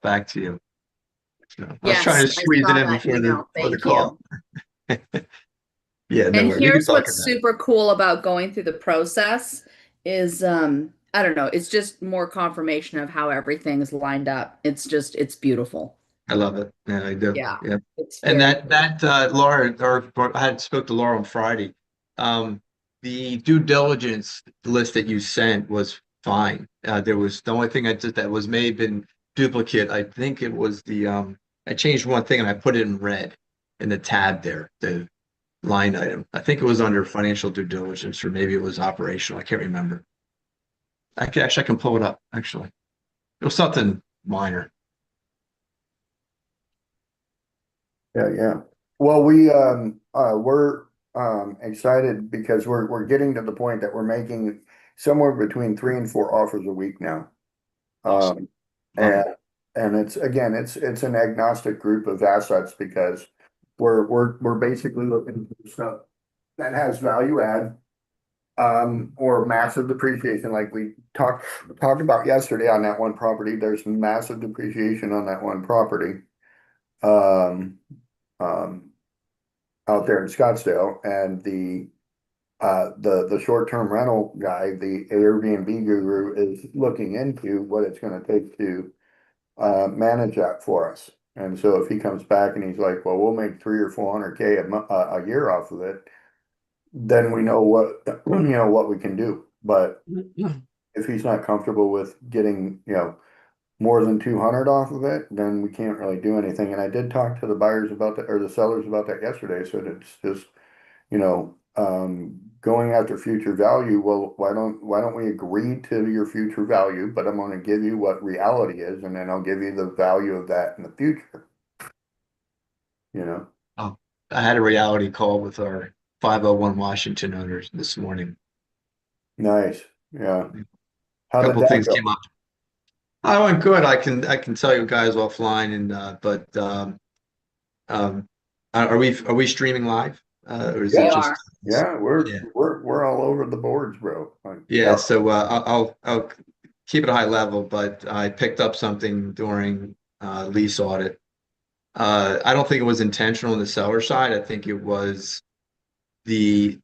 stuff back to you. So I was trying Yes, to I squeeze it saw in that before the email. before the Thank call. you. Yeah, no And worry. We can here's talk what's about it. super cool about going through the process is I don't know, it's just more confirmation of how everything's lined up. It's beautiful. I love it. Yeah, I do. Yeah, Yeah. it's And very cool. that Laura or I had spoke to Laura on Friday. Um, the due diligence list that you sent was fine. There was the only thing I did that was may have been duplicate. I think it was the I changed one thing and I put it in red in the tab there, the line item. I think it was under financial due diligence or maybe it was operational. I can't remember. I can pull it up actually. It was something minor. Yeah, yeah. Well, we're excited because we're getting to the point that we're making somewhere between 3 and 4 offers a week now. Awesome. Um, Love and it. and it's again it's an agnostic group of assets because we're basically looking for stuff that has value add or massive depreciation like we talked about yesterday on that one property. There's massive depreciation on that one property. Um, um, Out there in Scottsdale, and the short-term rental guy, the Airbnb guru, is looking into what it's going to take to manage that for us. And so if he comes back and he's like, "Well, we'll make 3 or 400K a year off of it," then we know what what we can do. But if he's not comfortable with getting more than 200 off of it, then we can't really do anything. And I did talk to the buyers about that or the sellers about that yesterday. So it's just going after future value. Well, why don't we agree to your future value, but I'm going to give you what reality is, and then I'll give you the value of that in the future, you know? Oh, I had a reality call with our 501 Washington owners this morning. Nice. Yeah. A How did couple that things go? came up. I went good. I can tell you guys offline and but um are we streaming live? Or is We it Yeah. just are. Yeah, we're yeah. we're we're all over the boards, bro. Like, Yeah, yeah. so I'll keep it a high level, but I picked up something during lease audit. I don't think it was intentional on the seller side. I think it was the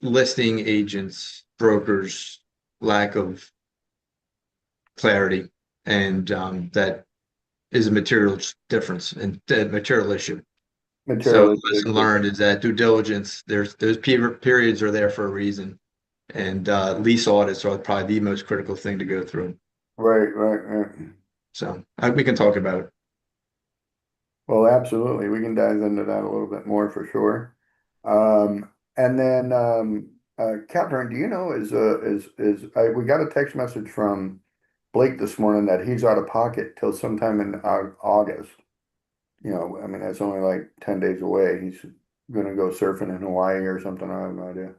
listing agents, brokers, lack of clarity, and that is a material difference and a material issue. So Material. the lesson learned is that due diligence, there's those periods are there for a reason, and lease audits are probably the most critical thing to go through. Right, right, right. So we can talk about it. Well, absolutely. We can dive into that a little bit more for sure. And then, Catherine, do you know we got a text message from Blake this morning that he's out of pocket till sometime in August. I mean, that's only like 10 days away. He's gonna go surfing in Hawaii or something. I have no idea.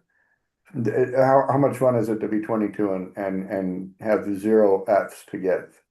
How much fun is it to be 22 and have zero Fs to give,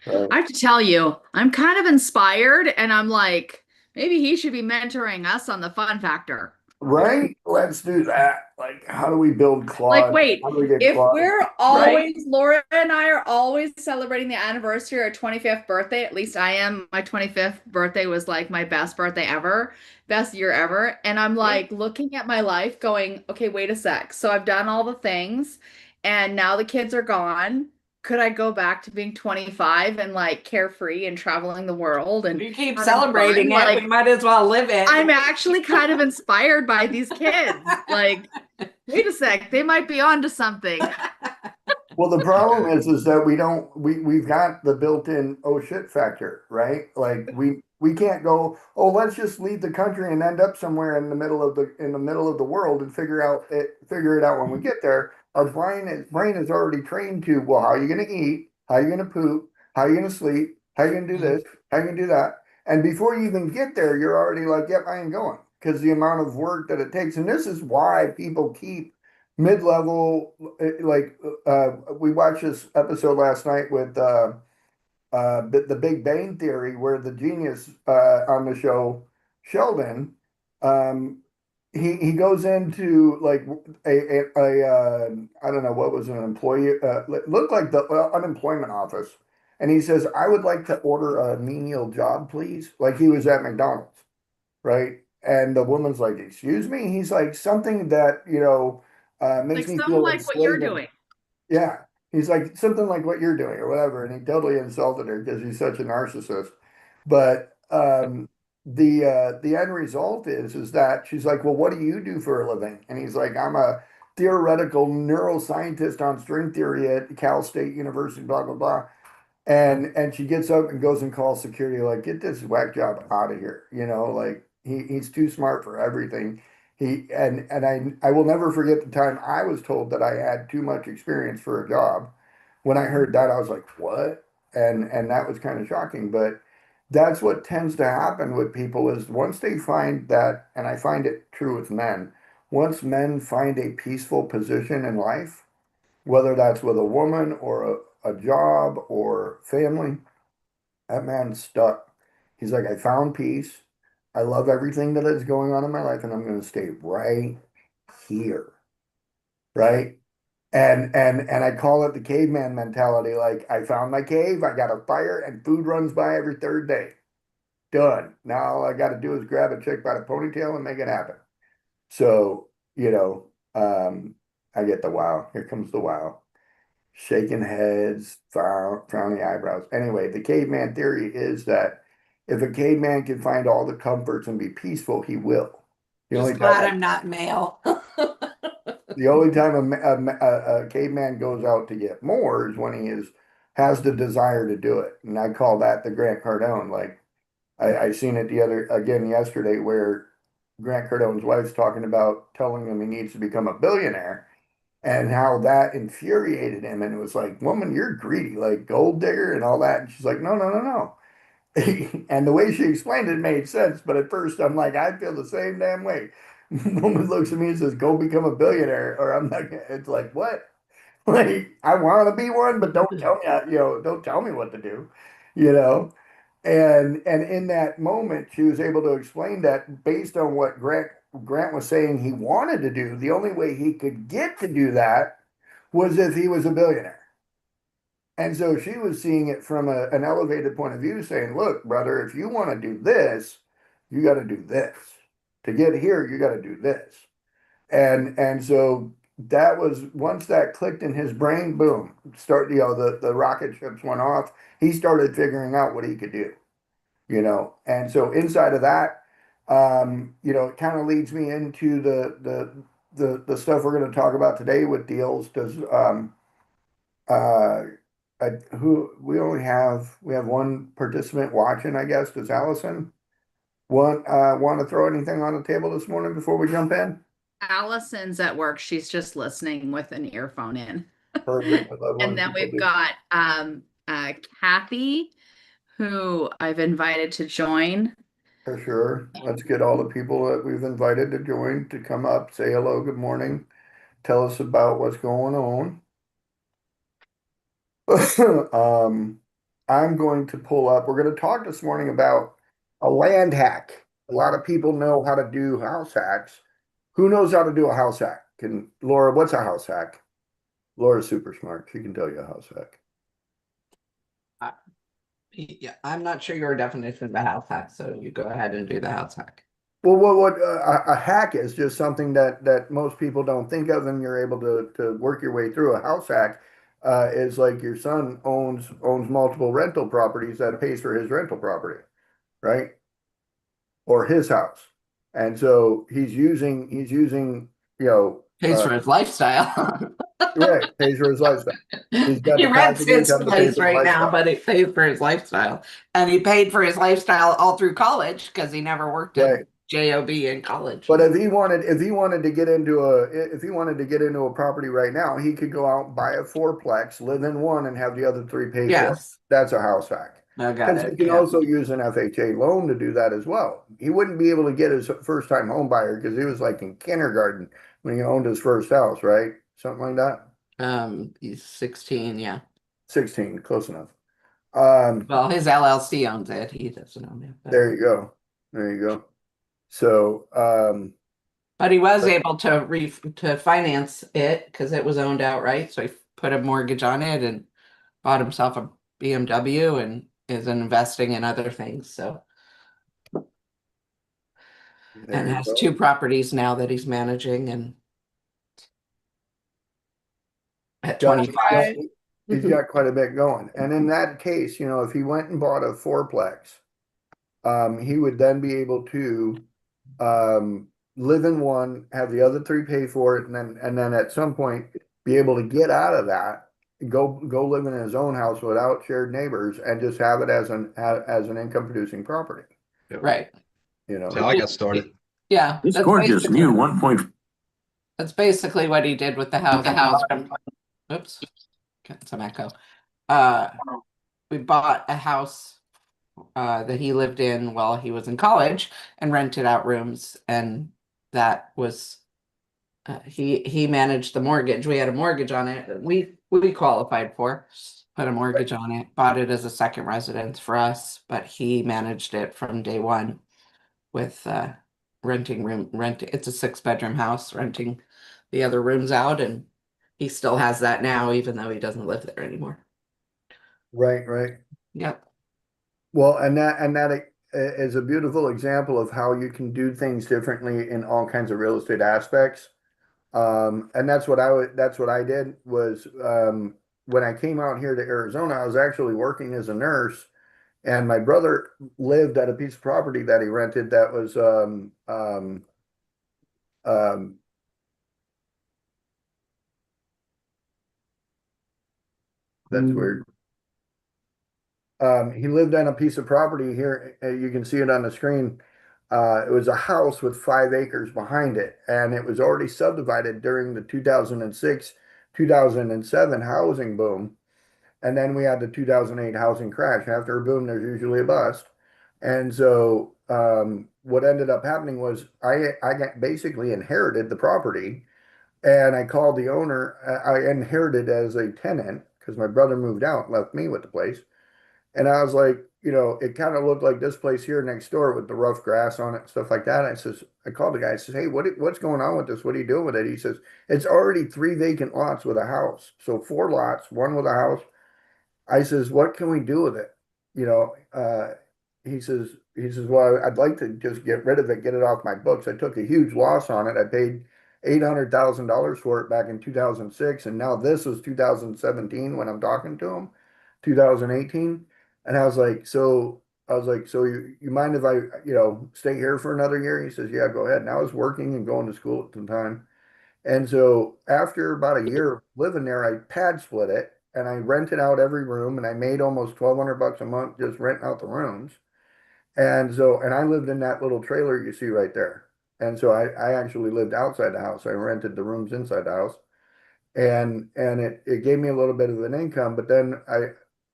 right? I have to tell you, I'm kind of inspired and I'm like, maybe he should be mentoring us on the fun factor. Right? Let's do that. Like, how do we build Like, Claude? wait, How do we get if Claude? we're Right? always, Laura and I are always celebrating the anniversary of our 25th birthday, at least I am. My 25th birthday was like my best birthday ever, best year ever. And I'm like looking at my life going, okay, wait a sec. So I've done all the things and now the kids are gone. Could I go back to being 25 and like carefree and traveling the world and You keep having fun? celebrating it, we Like, might as well live I'm it. actually kind of inspired by these kids. Like, wait a sec, they might be onto something. Well, the problem is that we've got the built-in oh shit factor, right? Like we can't go, oh, let's just leave the country and end up somewhere in the middle of the world and figure it out when we get there. Our brain is already trained to, well, how are you gonna eat? How are you gonna poop? How are you gonna sleep? How are you gonna do this? How are you gonna do that? And before you even get there, you're already like, yep, I ain't going. Because the amount of work that it takes. And this is why people keep mid-level like we watched this episode last night with the Big Bang Theory, where the genius on the show, Sheldon, um, he goes into like I don't know what was an employee looked like the unemployment office, And he says, I would like to order a menial job, please. Like he was at McDonald's, right? And the woman's like, excuse me? He's like, something that, makes Like me something feel like what you're enslaved. doing. Yeah. He's like, something like what you're doing or whatever. And he totally insulted her because he's such a narcissist. But the end result is that she's like, well, what do you do for a living? And he's like, I'm a theoretical neuroscientist on string theory at Cal State University, blah, blah, blah. And she gets up and goes and calls security, like, get this whack job out of here. Like he's too smart for everything. I will never forget the time I was told that I had too much experience for a job. When I heard that, I was like, what? And that was kind of shocking. But that's what tends to happen with people is once they find that, and I find it true with men, once men find a peaceful position in life, whether that's with a woman or a job or family, that man's stuck. He's like, I found peace. I love everything that is going on in my life, and I'm going to stay right here. Right. And I call it the caveman mentality. Like I found my cave, I got a fire, and food runs by every third day. Done. Now all I got to do is grab a chick by the ponytail and make it happen. So, I get the wow. Here comes the wow. Shaking heads, frowning eyebrows. Anyway, the caveman theory is that if a caveman can find all the comforts and be peaceful, he will. The only Just glad time, I'm not male. the only time a caveman goes out to get more is when has the desire to do it, and I call that the Grant Cardone. Like I seen it again yesterday, where Grant Cardone's wife's talking about telling him he needs to become a billionaire and how that infuriated him. And it was like, woman, you're greedy, like gold digger and all that. And she's like, no, no, no, no. And the way she explained it made sense. But at first, I'm like, I feel the same damn way. Woman looks at me and says, go become a billionaire, or I'm not. It's like, what? Like, I want to be one, but don't tell me, don't tell me what to do, you know? And in that moment, she was able to explain that based on what Grant was saying he wanted to do, the only way he could get to do that was if he was a billionaire. And so she was seeing it from an elevated point of view, saying, look, brother, if you want to do this, you got to do this. To get here, you got to do this. And so that was once that clicked in his brain, boom, the rocket ships went off. He started figuring out what he could do. And so inside of that, it kind of leads me into the stuff we're going to talk about today with deals. Does uh who we have one participant watching, I guess. Does Allison want to throw anything on the table this morning before we jump in? Allison's at work. She's just listening with an earphone in. Perfect. I love And when then people we've do. got Kathy, who I've invited to join. For sure. Let's get all the people that we've invited to join to come up, say hello, good morning, tell us about what's going on. I'm going to pull up. We're going to talk this morning about a land hack. A lot of people know how to do house hacks. Who knows how to do a house hack? Laura, what's a house hack? Laura's super smart. She can tell you a house hack. Yeah, I'm not sure your definition of a house hack, so you go ahead and do the house hack. Well, what a hack is just something that most people don't think of, and you're able to work your way through. A house hack is like your son owns multiple rental properties that pays for his rental property, right? Or his house, and so he's using Pays for his lifestyle. right, pays for his lifestyle. He's got He the rents passive his income to pay place for his right now, lifestyle. but it pays for his lifestyle. And he paid for his lifestyle all through college because he never worked a Right. job in college. But if he wanted to get into a property right now, he could go out and buy a fourplex, live in one, and have the other three paid for. Yes, That's a house hack. I got Because he it. can Yeah. also use an FHA loan to do that as well. He wouldn't be able to get his first time home buyer because he was like in kindergarten when he owned his first house, right? Something like that. He's 16, yeah. 16, close enough. Well, his LLC owns it. He doesn't own it. There you go. There you go. So, But he was able to finance it because it was owned outright. So he put a mortgage on it and bought himself a BMW and is investing in other things. So, There and you has go. 2 properties now that he's managing, and at Got- 25. He's got quite a bit going. And in that case, you know, if he went and bought a fourplex, he would then be able to live in one, have the other three pay for it, and then at some point be able to get out of that, go live in his own house without shared neighbors, and just have it as an income producing property. Right. You That's know, how I got started. Yeah. This gorgeous new 1.5. That's basically what he did with the house. Oops, got some echo. Uh, we bought a house that he lived in while he was in college and rented out rooms, and that was he managed the mortgage. We had a mortgage on it that we qualified for, put a mortgage on it, bought it as a second residence for us, but he managed it from day one with rent. It's a 6-bedroom house, renting the other rooms out, and he still has that now, even though he doesn't live there anymore. right. Yep. Well, and that is a beautiful example of how you can do things differently in all kinds of real estate aspects. And that's what I did was, when I came out here to Arizona, I was actually working as a nurse, and my brother lived at a piece of property that he rented that was, that's weird. He lived on a piece of property here. You can see it on the screen. It was a house with 5 acres behind it, and it was already subdivided during the 2006, 2007 housing boom. And then we had the 2008 housing crash. After a boom, there's usually a bust. And so, what ended up happening was I got basically inherited the property, and I called the owner. I inherited as a tenant because my brother moved out, left me with the place. And I was like, you know, it kind of looked like this place here next door with the rough grass on it and stuff like that. I called the guy. I says, hey, what's going on with this? What are you doing with it? He says, it's already 3 vacant lots with a house. So 4 lots, one with a house. I says, what can we do with it? You know, he says, well, I'd like to just get rid of it, get it off my books. I took a huge loss on it. I paid $800,000 for it back in 2006. And now this is 2017 when I'm talking to him, 2018. And I was like, so you mind if I, stay here for another year? He says, yeah, go ahead. And I was working and going to school at the time. And so after about a year of living there, I pad split it and I rented out every room, and I made almost $1,200 a month just renting out the rooms. And I lived in that little trailer you see right there. And so I actually lived outside the house. I rented the rooms inside the house, and it gave me a little bit of an income. But then I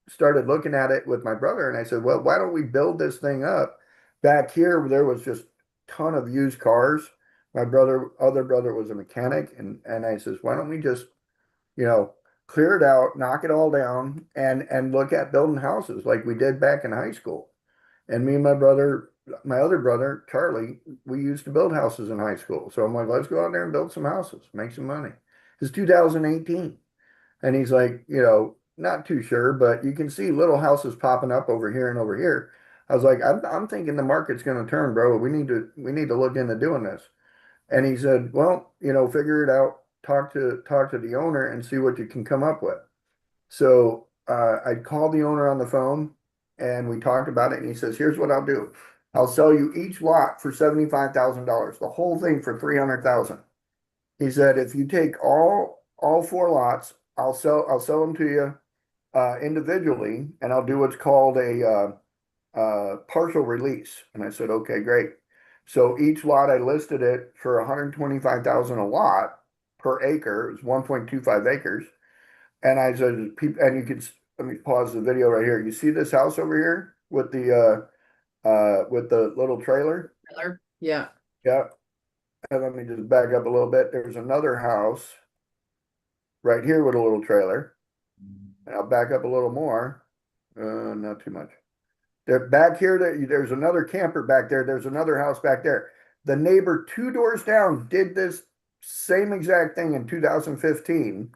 started looking at it with my brother, and I said, well, why don't we build this thing up? Back here, there was just a ton of used cars. My other brother was a mechanic, and I says, why don't we just, you know, clear it out, knock it all down, and look at building houses like we did back in high school. And me and my other brother, Charlie, we used to build houses in high school. So I'm like, let's go out there and build some houses, make some money. It's 2018. And he's like, not too sure, but you can see little houses popping up over here and over here. I was like, I'm thinking the market's going to turn, bro. We need to look into doing this. And he said, well, figure it out, talk to the owner and see what you can come up with. So I called the owner on the phone and we talked about it. And he says, here's what I'll do. I'll sell you each lot for $75,000, the whole thing for 300,000. He said, if you take all 4 lots, I'll sell them to you individually, and I'll do what's called a partial release. And I said, okay, great. So each lot, I listed it for 125,000 a lot per acre. It was 1.25 acres. And I said, and let me pause the video right here. You see this house over here with the little trailer? Yeah. Yeah. And let me just back up a little bit. There's another house right here with a little trailer. And I'll back up a little more. Not too much. They're back here. There's another camper back there. There's another house back there. The neighbor 2 doors down did this same exact thing in 2015.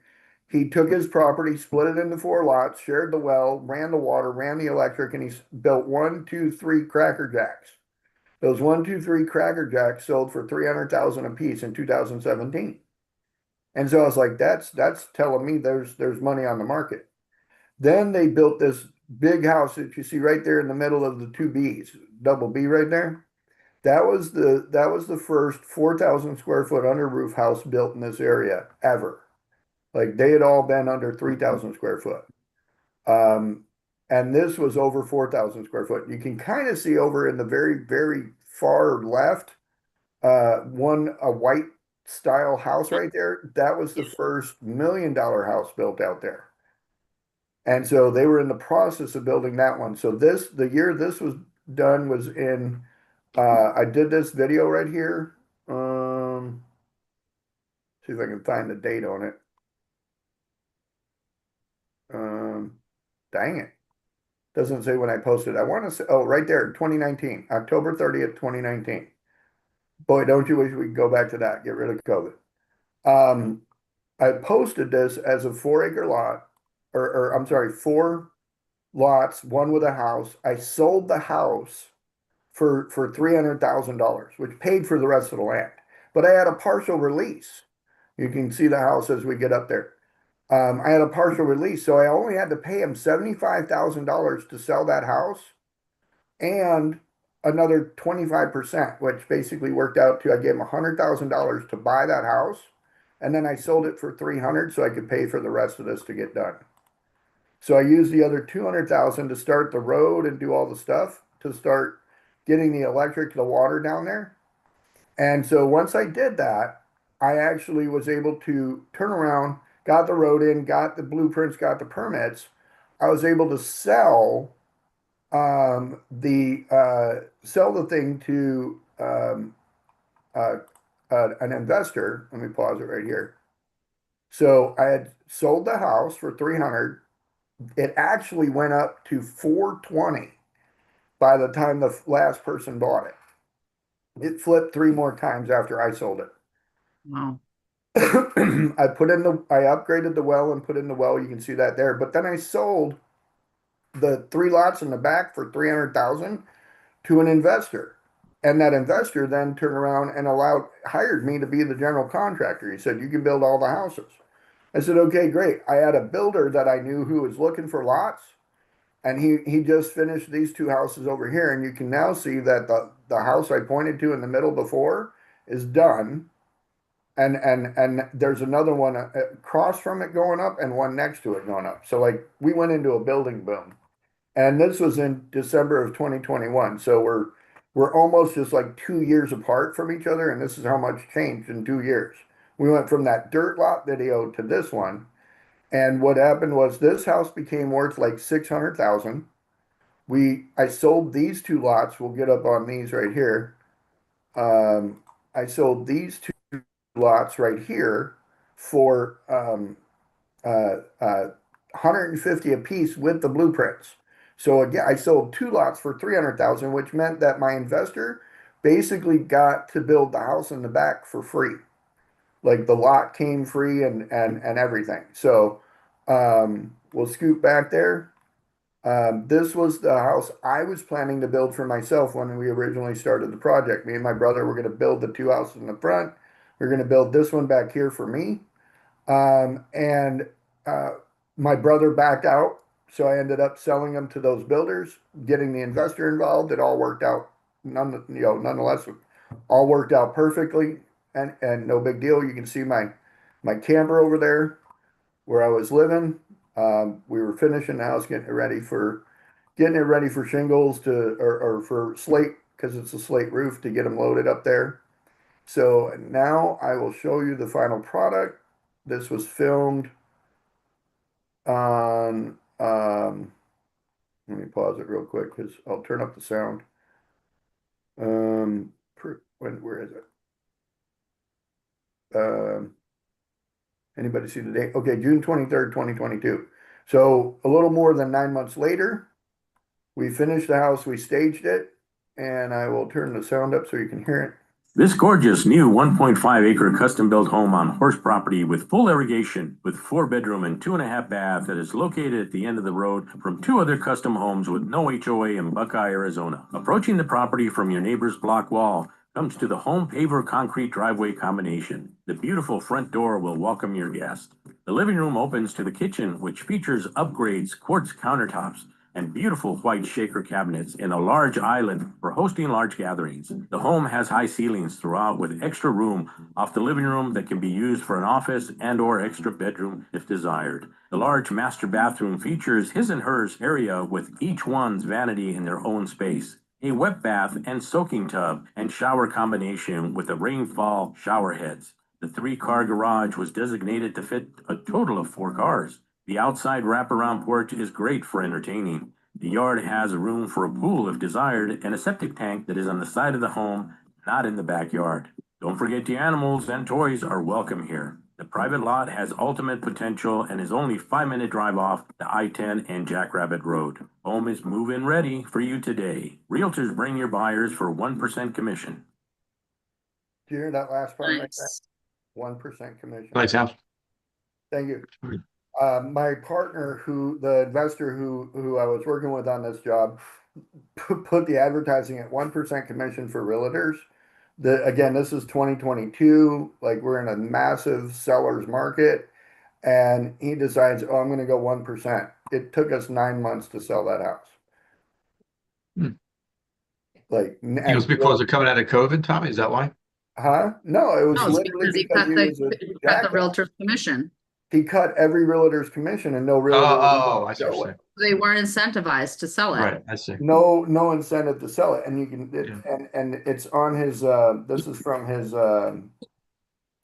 He took his property, split it into 4 lots, shared the well, ran the water, ran the electric, and he built 1, 2, 3 Cracker Jacks. Those 1, 2, 3 Cracker Jacks sold for 300,000 a piece in 2017. And so I was like, that's telling me there's money on the market. Then they built this big house that you see right there in the middle of the 2 Bs, double B right there. That was the first 4,000 square foot under roof house built in this area ever. Like they had all been under 3,000 square foot. Um, and this was over 4,000 square foot. You can kind of see over in the very, very far left, a white style house right there. That was the first $1 million house built out there. And so they were in the process of building that one. So the year this was done was in, I did this video right here. See if I can find the date on it. Dang it. Doesn't say when I posted. I want to say, oh, right there, 2019, October 30th, 2019. Boy, don't you wish we could go back to that, get rid of COVID. I posted this as a 4 acre lot, or I'm sorry, 4 lots, one with a house. I sold the house for $300,000, which paid for the rest of the land. But I had a partial release. You can see the house as we get up there. I had a partial release, so I only had to pay him $75,000 to sell that house, and another 25%, which basically worked out to I gave him $100,000 to buy that house, and then I sold it for 300 so I could pay for the rest of this to get done. So I used the other 200,000 to start the road and do all the stuff to start getting the electric, the water down there. And so once I did that, I actually was able to turn around, got the road in, got the blueprints, got the permits. I was able to sell the thing to an investor. Let me pause it right here. So I had sold the house for 300. It actually went up to 420 by the time the last person bought it. It flipped 3 more times after I sold it. Wow. I upgraded the well and put in the well. You can see that there. But then I sold the 3 lots in the back for 300,000 to an investor. And that investor then turned around and hired me to be the general contractor. He said, you can build all the houses. I said, okay, great. I had a builder that I knew who was looking for lots, and he just finished these 2 houses over here. And you can now see that the house I pointed to in the middle before is done. And there's another one across from it going up and one next to it going up. So like we went into a building boom. And this was in December of 2021. So we're almost just like 2 years apart from each other, and this is how much changed in 2 years. We went from that dirt lot video to this one. And what happened was this house became worth like 600,000. I sold these 2 lots. We'll get up on these right here. I sold these 2 lots right here for 150 a piece with the blueprints. So again, I sold 2 lots for 300,000, which meant that my investor basically got to build the house in the back for free. Like the lot came free and everything. So we'll scoot back there. This was the house I was planning to build for myself when we originally started the project. Me and my brother were going to build the 2 houses in the front. We're going to build this one back here for me. And my brother backed out, so I ended up selling them to those builders, getting the investor involved. It all worked out, nonetheless, all worked out perfectly, and no big deal. You can see my camper over there where I was living. We were finishing the house, getting it ready for shingles or for slate, because it's a slate roof, to get them loaded up there. So now I will show you the final product. This was filmed on, let me pause it real quick because I'll turn up the sound. Where is it? Anybody see the date? Okay, June 23rd, 2022. So a little more than 9 months later, we finished the house, we staged it, and I will turn the sound up so you can hear it. This gorgeous new 1.5 acre custom built home on horse property with full irrigation with 4 bedroom and 2.5 bath that is located at the end of the road from 2 other custom homes with no HOA in Buckeye, Arizona. Approaching the property from your neighbor's block wall comes to the home paver concrete driveway combination. The beautiful front door will welcome your guest. The living room opens to the kitchen, which features upgrades, quartz countertops, and beautiful white shaker cabinets in a large island for hosting large gatherings. The home has high ceilings throughout with extra room off the living room that can be used for an office and or extra bedroom if desired. The large master bathroom features his and hers area with each one's vanity in their own space. A wet bath and soaking tub and shower combination with the rainfall shower heads. The 3-car garage was designated to fit a total of 4 cars. The outside wraparound porch is great for entertaining. The yard has room for a pool if desired and a septic tank that is on the side of the home, not in the backyard. Don't forget the animals and toys are welcome here. The private lot has ultimate potential and is only 5-minute drive off the I-10 and Jackrabbit Road. Home is move-in ready for you today. Realtors bring your buyers for 1% commission. Did you hear that last part? Like that? Nice. 1% commission. Nice house. Thank you. Sorry. My partner, the investor who I was working with on this job, put the advertising at 1% commission for realtors. Again, this is 2022. Like, we're in a massive seller's market, and he decides, oh, I'm going to go 1%. It took us 9 months to sell that house. Hmm. Like, It was because of coming out of COVID, Tommy? Is that why? huh? No, it was No, it's literally because he because cut he the, was a he cut the jackass. realtor's commission. He cut every realtor's commission, and no realtor. I see what you're saying. They weren't incentivized to sell it. Right, I see. No incentive to sell it, and you can Yeah. and it's on his this is from his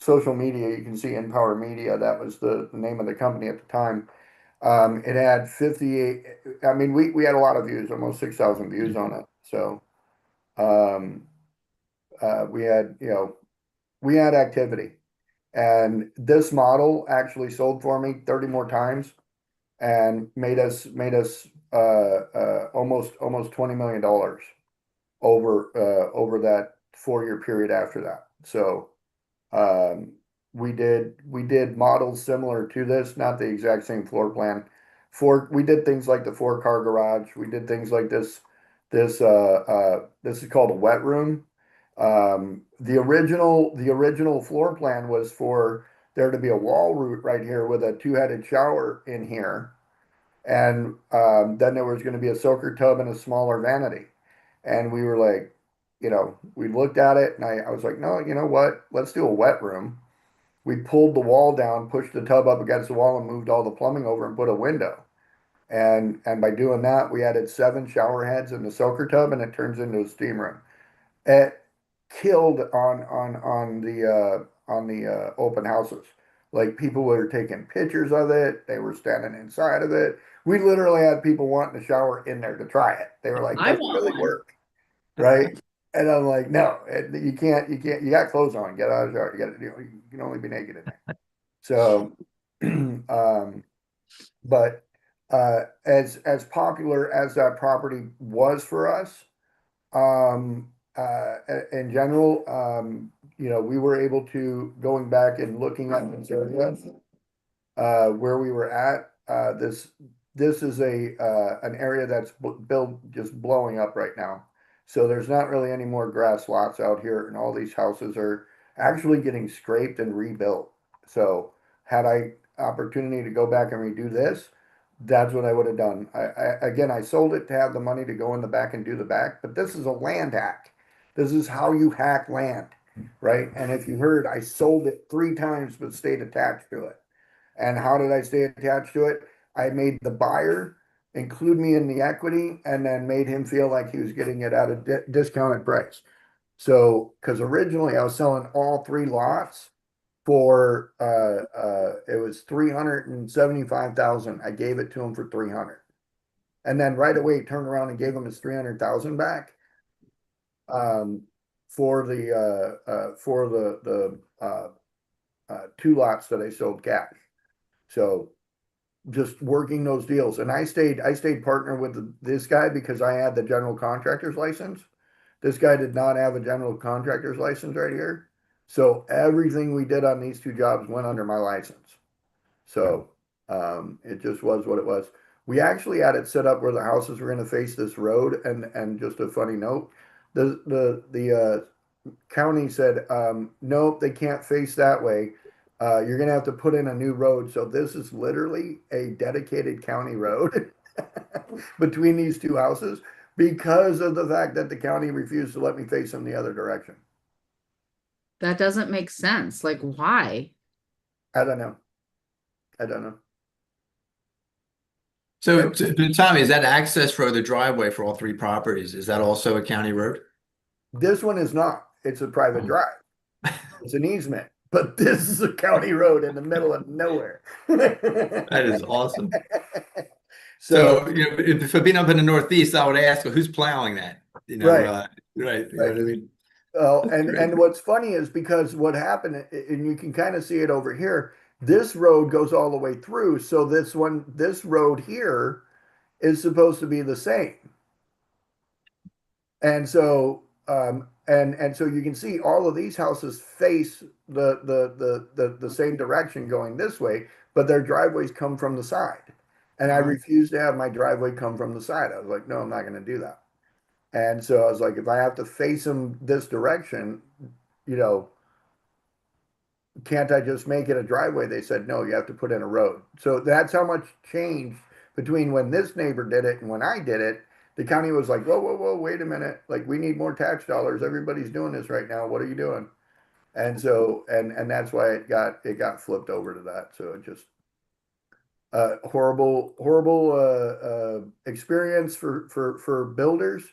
social media. You can see Empower Media. That was the name of the company at the time. It had 58. I mean, we had a lot of views, almost 6,000 views on it. So we had, we had activity, and this model actually sold for me 30 more times and made us almost $20 million over that 4-year period after that. So we did models similar to this, not the exact same floor plan. We did things like the 4-car garage. We did things like this. This is called a wet room. The original floor plan was for there to be a wall root right here with a 2-headed shower in here. And then there was going to be a soaker tub and a smaller vanity. And we were like, we looked at it, and I was like, no, you know what? Let's do a wet room. We pulled the wall down, pushed the tub up against the wall, and moved all the plumbing over and put a window. And by doing that, we added 7 shower heads in the soaker tub, and it turns into a steam room. It killed on the open houses. Like, people were taking pictures of it. They were standing inside of it. We literally had people wanting to shower in there to try it. They were like, I does it want really one. work? Right? And I'm like, no, you can't, you got clothes on, get out of the shower. You can only be naked in there. So, but as popular as that property was for us, in general, we were able to, going back and looking at this area, where we were at, this is an area that's just blowing up right now. So there's not really any more grass lots out here, and all these houses are actually getting scraped and rebuilt. So had I opportunity to go back and redo this, that's what I would have done. I sold it to have the money to go in the back and do the back, but this is a land hack. This is how you hack land, right? And if you heard, I sold it 3 times but stayed attached to it. And how did I stay attached to it? I made the buyer include me in the equity, and then made him feel like he was getting it at a discounted price. So, because originally I was selling all 3 lots for it was 375,000. I gave it to him for 300, and then right away he turned around and gave him his 300,000 back for the 2 lots that I sold cash. So just working those deals, and I stayed partner with this guy because I had the general contractor's license, This guy did not have a general contractor's license right here. So everything we did on these two jobs went under my license. So it just was what it was. We actually had it set up where the houses were going to face this road, and just a funny note, the county said, nope, they can't face that way. You're going to have to put in a new road. So this is literally a dedicated county road between these two houses because of the fact that the county refused to let me face them the other direction. That doesn't make sense. Like, why? I don't know. I don't know. So, Tommy, is that access road, the driveway for all three properties? Is that also a county road? This one is not. It's a private drive. It's an easement, but this is a county road in the middle of nowhere. That is awesome. So, So, for being up in the Northeast, I would ask, well, who's plowing that? Right. Right. You know what I mean? and what's funny is because what happened, and you can kind of see it over here, this road goes all the way through. So this road here is supposed to be the same. And so, and so you can see all of these houses face the same direction going this way, but their driveways come from the side. And I refused to have my driveway come from the side. I was like, no, I'm not going to do that. And so I was like, if I have to face them this direction, you know, can't I just make it a driveway? They said, no, you have to put in a road. So that's how much changed between when this neighbor did it and when I did it. The county was like, whoa, whoa, whoa, wait a minute. Like, we need more tax dollars. Everybody's doing this right now. What are you doing? And so, and that's why it got flipped over to that. So it just, horrible experience for builders.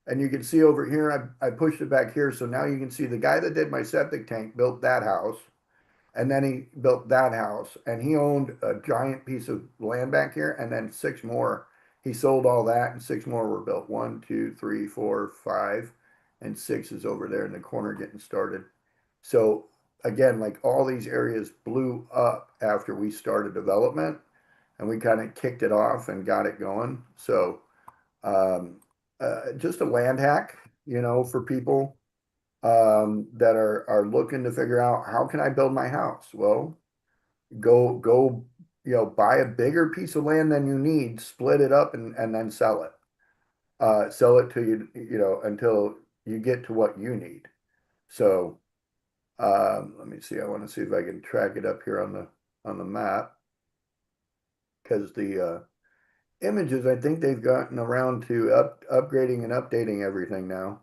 And you can see over here, I pushed it back here. So now you can see the guy that did my septic tank built that house. And then he built that house, and he owned a giant piece of land back here, and then six more. He sold all that, and six more were built. 1, 2, 3, 4, 5, and 6 is over there in the corner getting started. So again, like all these areas blew up after we started development, and we kind of kicked it off and got it going. So just a land hack, for people that are looking to figure out how can I build my house? Well, go buy a bigger piece of land than you need, split it up and then sell it. Sell it to until you get to what you need. So let me see. I want to see if I can track it up here on the map, because the images, I think they've gotten around to upgrading and updating everything now.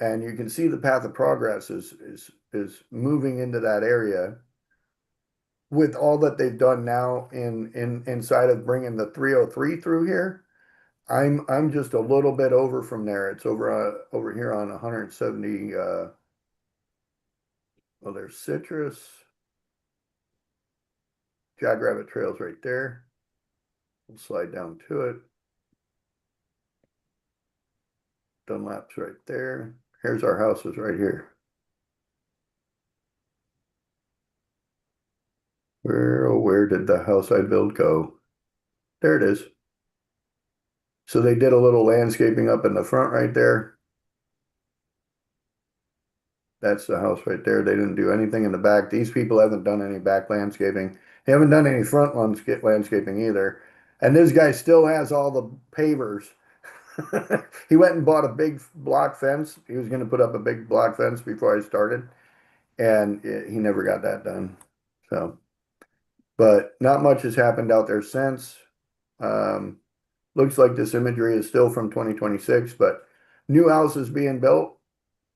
And you can see the path of progress is moving into that area with all that they've done now inside of bringing the 303 through here. I'm just a little bit over from there. It's over here on 170. Well, there's Citrus, Jackrabbit Trails right there. We'll slide down to it. Dunlap's right there. Here's our houses right here. Where did the house I built go? There it is. So they did a little landscaping up in the front right there. That's the house right there. They didn't do anything in the back. These people haven't done any back landscaping. They haven't done any front landscaping either. And this guy still has all the pavers. He went and bought a big block fence. He was going to put up a big block fence before I started, and he never got that done. So, but not much has happened out there since. Looks like this imagery is still from 2026, but new houses being built.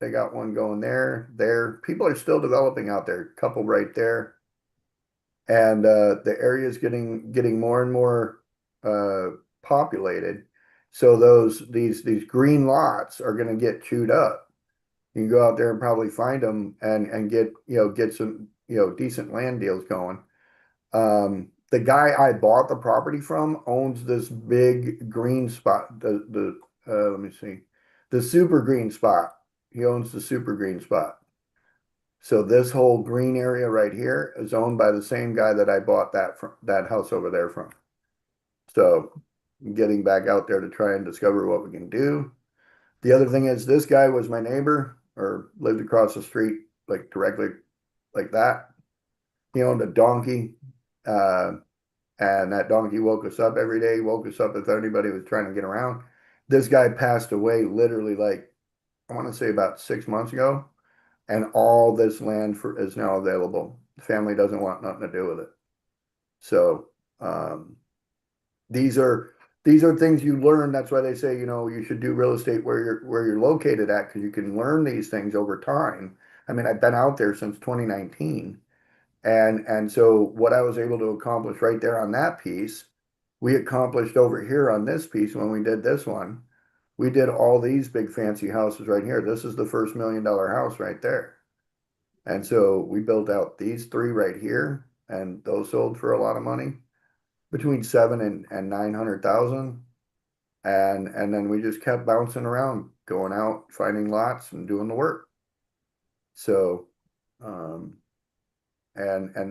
They got one going there. People are still developing out there. Couple right there, and the area is getting more and more populated. So these green lots are going to get chewed up. You can go out there and probably find them and get some decent land deals going. The guy I bought the property from owns this big green spot. Let me see, the super green spot. He owns the super green spot. So this whole green area right here is owned by the same guy that I bought that house over there from. So getting back out there to try and discover what we can do. The other thing is this guy was my neighbor or lived across the street, like directly like that. He owned a donkey. And that donkey woke us up every day, woke us up if anybody was trying to get around. This guy passed away literally like, I want to say about 6 months ago. And all this land is now available. The family doesn't want nothing to do with it. So, these are things you learn. That's why they say, you should do real estate where you're located at, because you can learn these things over time. I mean, I've been out there since 2019. And so what I was able to accomplish right there on that piece, we accomplished over here on this piece when we did this one. We did all these big fancy houses right here. This is the first $1 million house right there. And so we built out these three right here, and those sold for a lot of money, between 7 and 900,000. And then we just kept bouncing around, going out, finding lots and doing the work. So, and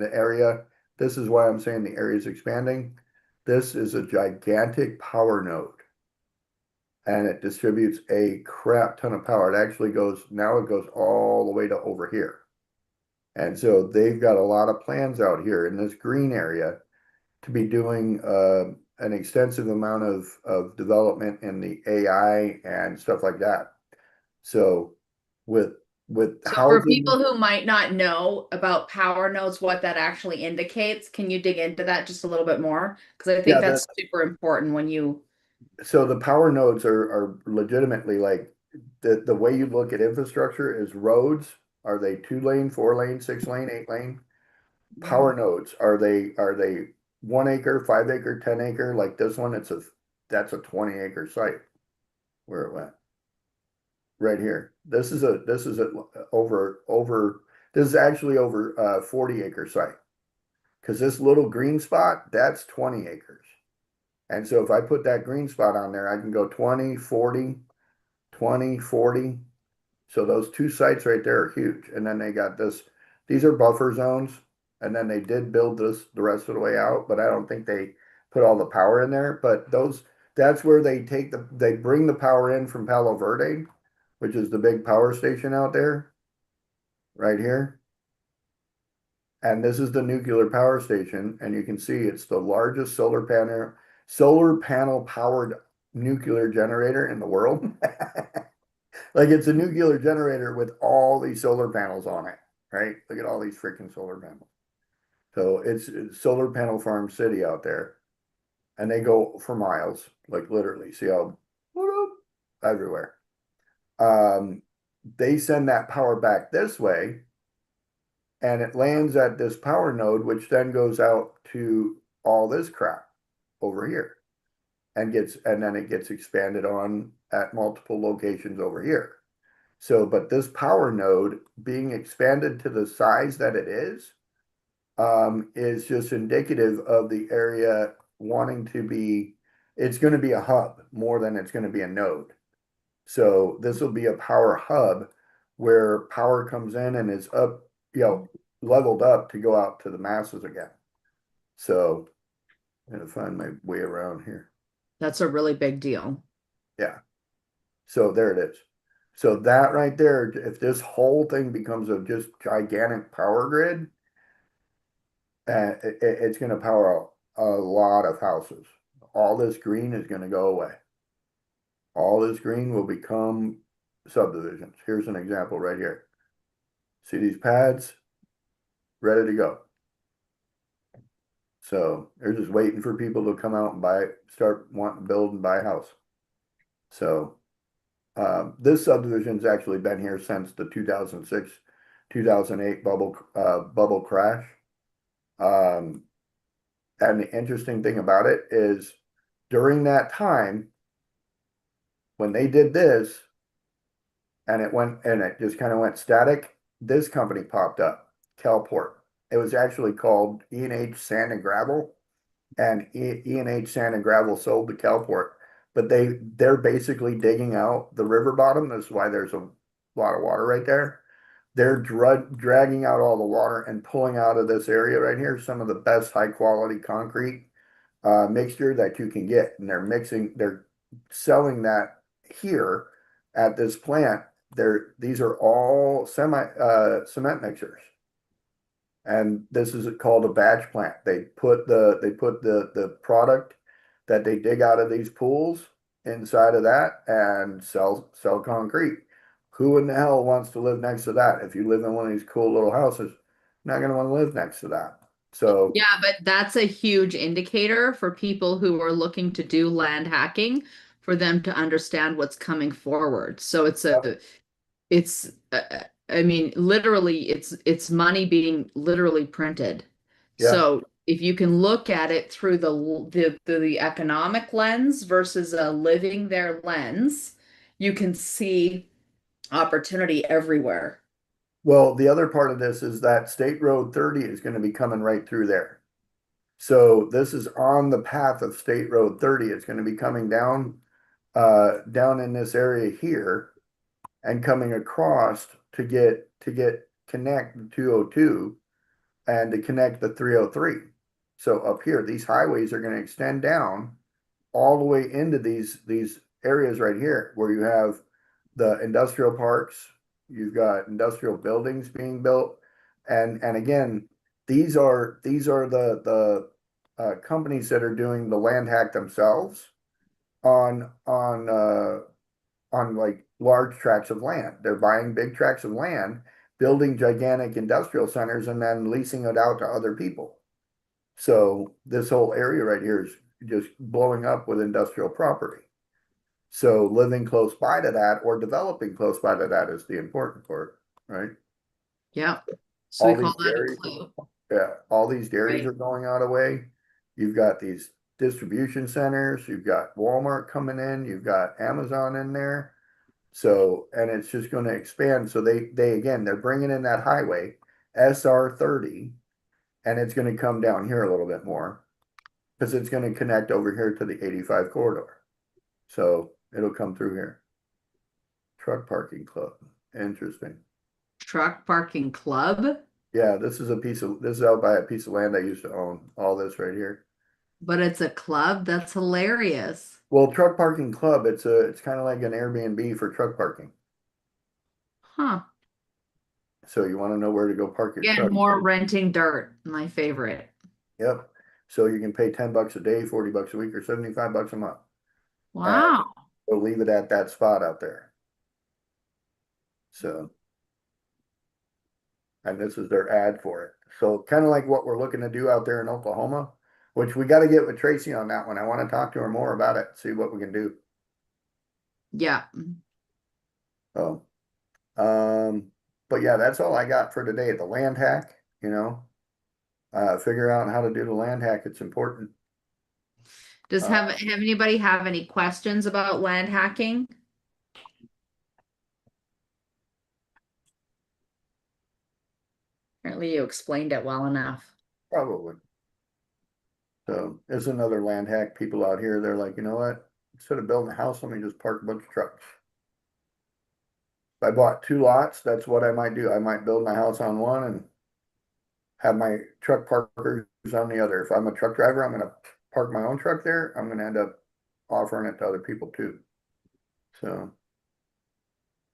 the area, this is why I'm saying the area is expanding. This is a gigantic power node, and it distributes a crap ton of power. It actually now it goes all the way to over here. And so they've got a lot of plans out here in this green area to be doing an extensive amount of development in the AI and stuff like that. So with So for housing, people who might not know about power nodes, what that actually indicates, can you dig into that just a little bit more? Because I think Yeah, that's super important when you. so the power nodes are legitimately like the way you look at infrastructure is roads. Are they 2 lane, 4 lane, 6 lane, 8 lane? Power nodes, are they 1 acre, 5 acre, 10 acre? Like this one, that's a 20 acre site where it went. Right here. This is actually over 40 acre site. Because this little green spot, that's 20 acres. And so if I put that green spot on there, I can go 20, 40, 20, 40. So those two sites right there are huge. And then they got these are buffer zones. And then they did build this the rest of the way out, but I don't think they put all the power in there. But that's where they bring the power in from Palo Verde, which is the big power station out there, right here. And this is the nuclear power station, and you can see it's the largest solar panel powered nuclear generator in the world. Like it's a nuclear generator with all these solar panels on it, right? Look at all these freaking solar panels. So it's solar panel farm city out there, and they go for miles, like literally. See how everywhere. They send that power back this way, and it lands at this power node, which then goes out to all this crap over here, and then it gets expanded on at multiple locations over here. So, but this power node being expanded to the size that it is just indicative of the area wanting to be. It's going to be a hub more than it's going to be a node. So this will be a power hub where power comes in and is up, leveled up to go out to the masses again. So I'm gonna find my way around here. That's a really big deal. Yeah. So there it is. So that right there, if this whole thing becomes a just gigantic power grid, it's going to power a lot of houses. All this green is going to go away. All this green will become subdivisions. Here's an example right here. See these pads? Ready to go. So they're just waiting for people to come out and start wanting to build and buy a house. So this subdivision's actually been here since the 2006, 2008 bubble crash. And the interesting thing about it is during that time, when they did this, and it just kind of went static, this company popped up, Calport. It was actually called E&H Sand and Gravel, and E&H Sand and Gravel sold to Calport. But they're basically digging out the river bottom. That's why there's a lot of water right there. They're dragging out all the water and pulling out of this area right here some of the best high quality concrete mixture that you can get. And they're selling that here at this plant, these are all cement mixers. And this is called a batch plant. They put the product that they dig out of these pools inside of that and sell concrete. Who in the hell wants to live next to that? If you live in one of these cool little houses, you're not gonna want to live next to that. So Yeah, but that's a huge indicator for people who are looking to do land hacking for them to understand what's coming forward. So I mean, literally, it's money being literally printed. yeah, So if you can look at it through the economic lens versus a living there lens, you can see opportunity everywhere. well, the other part of this is that State Road 30 is going to be coming right through there. So this is on the path of State Road 30. It's going to be coming down in this area here and coming across to connect the 202 and to connect the 303. So up here, these highways are going to extend down all the way into these areas right here where you have the industrial parks, you've got industrial buildings being built, and again, these are the companies that are doing the land hack themselves on like large tracts of land. They're buying big tracts of land, building gigantic industrial centers, and then leasing it out to other people. So this whole area right here is just blowing up with industrial property. So living close by to that or developing close by to that is the important part, right? Yeah. So we All call these that a dairies, clue. yeah, all these dairies Right. are going out of way. You've got these distribution centers, you've got Walmart coming in, you've got Amazon in there. So, and it's just going to expand. So they again, they're bringing in that highway, SR 30, and it's going to come down here a little bit more because it's going to connect over here to the 85 corridor. So it'll come through here. Truck parking club. Interesting. Truck parking club, Yeah, this is out by a piece of land I used to own, all this right here. but it's a club. That's hilarious. Well, truck parking club, it's kind of like an Airbnb for truck parking. Huh. So you want to know where to go park your Again, truck. more renting dirt, my favorite. Yep. So you can pay $10 a day, $40 a week, or $75 a month. Wow. We'll leave it at that spot out there. So, and this is their ad for it. So kind of like what we're looking to do out there in Oklahoma, which we got to get with Tracy on that one. I want to talk to her more about it, see what we can do. Yeah. So, but yeah, that's all I got for today. The land hack, figure out how to do the land hack. It's important. Does have anybody have any questions about land hacking? Apparently you explained it well enough. Probably. So there's another land hack. People out here, they're like, you know what? Instead of building a house, let me just park a bunch of trucks. If I bought 2 lots, that's what I might do. I might build my house on one and have my truck parkers on the other. If I'm a truck driver, I'm gonna park my own truck there. I'm gonna end up offering it to other people too. So,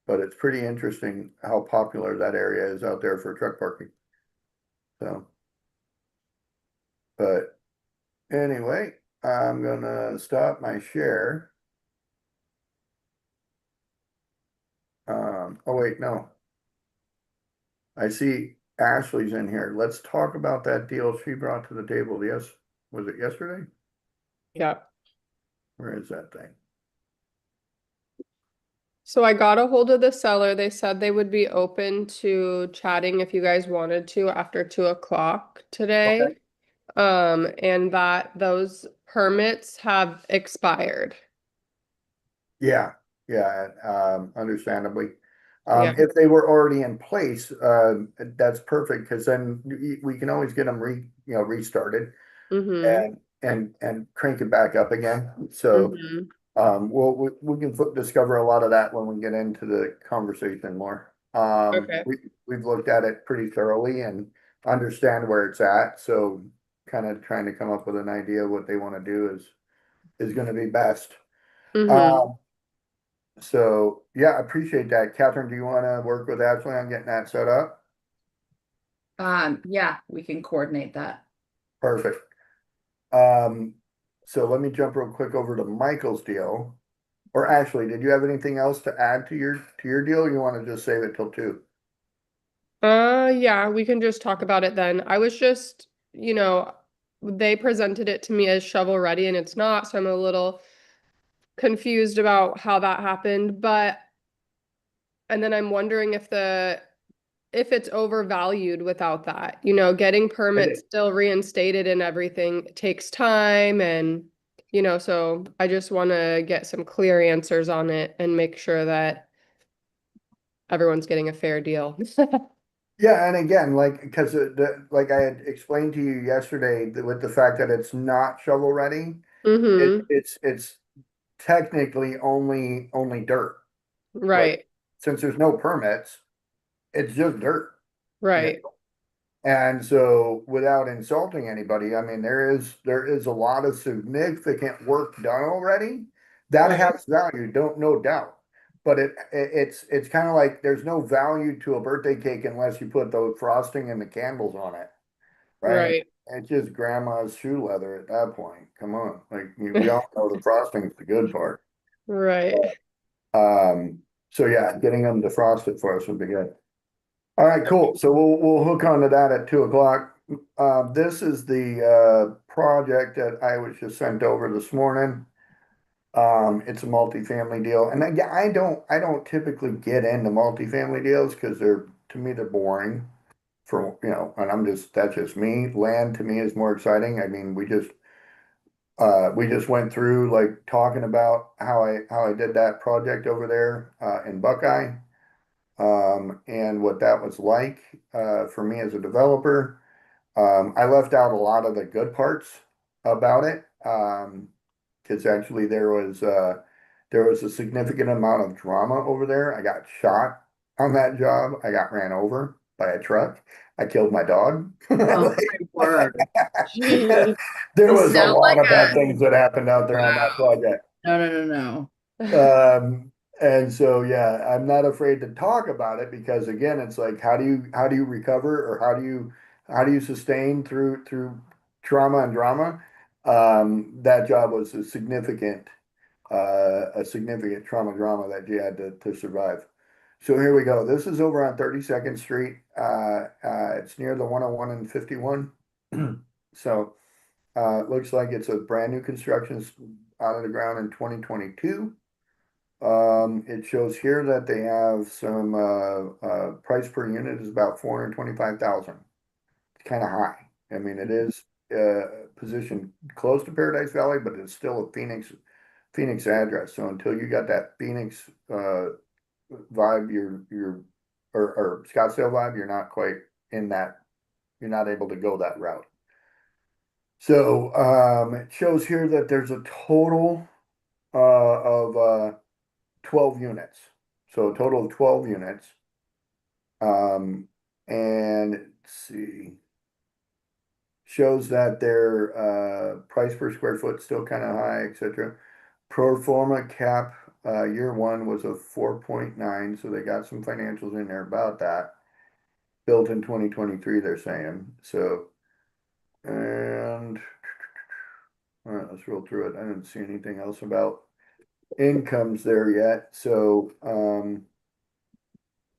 but it's pretty interesting how popular that area is out there for truck parking. So, but anyway, I'm gonna stop my share. Oh wait, no. I see Ashley's in here. Let's talk about that deal she brought to the table. Yes, was it yesterday? Yeah. Where is that thing? So I got a hold of the seller. They said they would be open to chatting if you guys wanted to after 2 o'clock today. And that those permits have expired. Yeah, understandably. Yeah. If they were already in place, that's perfect because then we can always get them restarted Mm-hmm. and crank it back up again. So we can discover a lot of that when we get into the conversation more. Okay. We've looked at it pretty thoroughly and understand where it's at. So kind of trying to come up with an idea of what they want to do is going to be best. Mm-hmm. So, yeah, I appreciate that. Catherine, do you want to work with Ashley on getting that set up? Yeah, we can coordinate that. Perfect. Um, so let me jump real quick over to Michael's deal. Or Ashley, did you have anything else to add to your deal? Or you want to just save it till 2? Yeah, we can just talk about it then. I was just, they presented it to me as shovel ready and it's not, so I'm a little confused about how that happened, and then I'm wondering if it's overvalued without that. Getting permits still reinstated and everything takes time and so I just want to get some clear answers on it and make sure that everyone's getting a fair deal. Yeah, and again, like because like I had explained to you yesterday, with the fact that it's not shovel ready, Mm-hmm. it's technically only dirt. Like Right. since there's no permits, it's just dirt. You Right. know? And so without insulting anybody, I mean there is a lot of significant work done already that Right. has value, don't no doubt. But it's kind of like there's no value to a birthday cake unless you put the frosting and the candles on it, right? Right. It's just grandma's shoe leather at that point. Come on, like we all know the frosting's the good part. Right. Um, so yeah, getting them defrosted for us would be good. All right, cool. So we'll hook onto that at 2 o'clock. This is the project that I was just sent over this morning. It's a multifamily deal, and I don't typically get into multifamily deals because to me they're boring. And that's just me. Land to me is more exciting. I mean, we just went through like talking about how I did that project over there in Buckeye, and what that was like for me as a developer. I left out a lot of the good parts about it, because actually there was a significant amount of drama over there. I got shot on that job. I got ran over by a truck. I killed my dog. Oh my word. Gee. There You was a sound lot like of bad things that happened out there on that wow. project. No, no, no, no. And so yeah, I'm not afraid to talk about it because again, it's like how do you recover, or how do you sustain through trauma and drama? That job was a significant trauma drama that you had to survive. So here we go. This is over on 32nd Street. It's near the 101 and 51. So it looks like it's a brand new construction out of the ground in 2022. It shows here that they have some price per unit is about 425,000. It's kind of high. I mean, it is positioned close to Paradise Valley, but it's still a Phoenix address. So until you got that Phoenix vibe, or Scottsdale vibe, you're not quite in that. You're not able to go that route. So it shows here that there's a total of 12 units. So a total of 12 units. And let's see, shows that their price per square foot still kind of high, etc. Pro forma cap year one was a 4.9, so they got some financials in there about that. Built in 2023, they're saying. So, and all right, let's roll through it. I didn't see anything else about incomes there yet. So,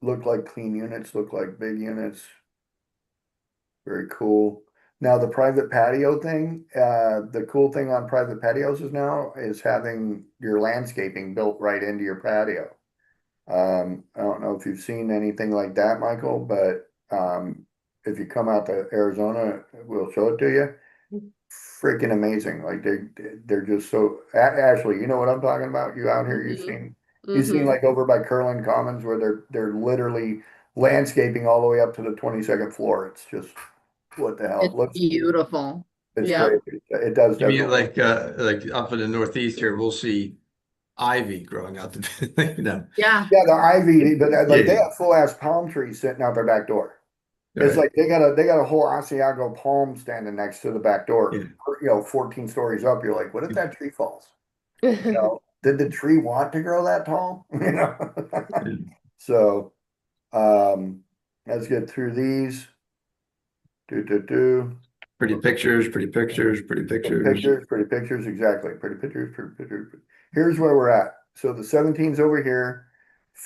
look like clean units, look like big units. Very cool. Now the private patio thing, the cool thing on private patios is having your landscaping built right into your patio. I don't know if you've seen anything like that, Michael, but if you come out to Arizona, we'll show it to you. Freaking amazing. Like they're just so Ashley, you know what I'm talking about? You out here, you've seen Mm-hmm. like over by Curlin Commons where they're literally landscaping all the way up to the 22nd floor. It's just what the hell? It It's looks beautiful. it's Yeah. crazy. It does You mean definitely. like up in the Northeast here, we'll see ivy growing out the, Yeah. Yeah, the ivy, but like they Yeah. have full ass palm trees sitting out their back door. It's Right. like they got a whole Asiago palm standing next to the back door. Yeah. 14 stories up. You're like, what if that tree falls? You know? did the tree want to grow that tall? You know? Yeah. So, let's get through these. Do. Pretty pictures, pretty pictures, pretty pictures. Pretty pictures, exactly. Pretty pictures, pretty pictures. Here's where we're at. So the 17's over here,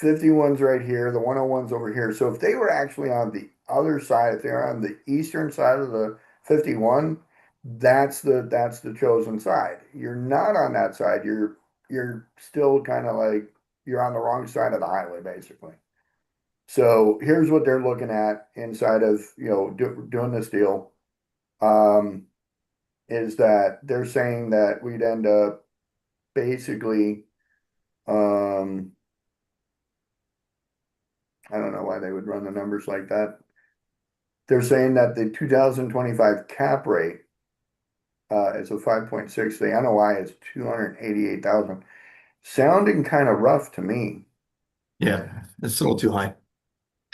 51's right here, the 101's over here. So if they were actually on the other side, if they're on the eastern side of the 51, that's the chosen side. You're not on that side. You're still kind of like you're on the wrong side of the highway, basically. So here's what they're looking at inside of, doing this deal. Is that they're saying that we'd end up basically, I don't know why they would run the numbers like that. They're saying that the 2025 cap rate is a 5.6. The NOI is 288,000. Sounding kind of rough to me. Yeah, it's a little too high.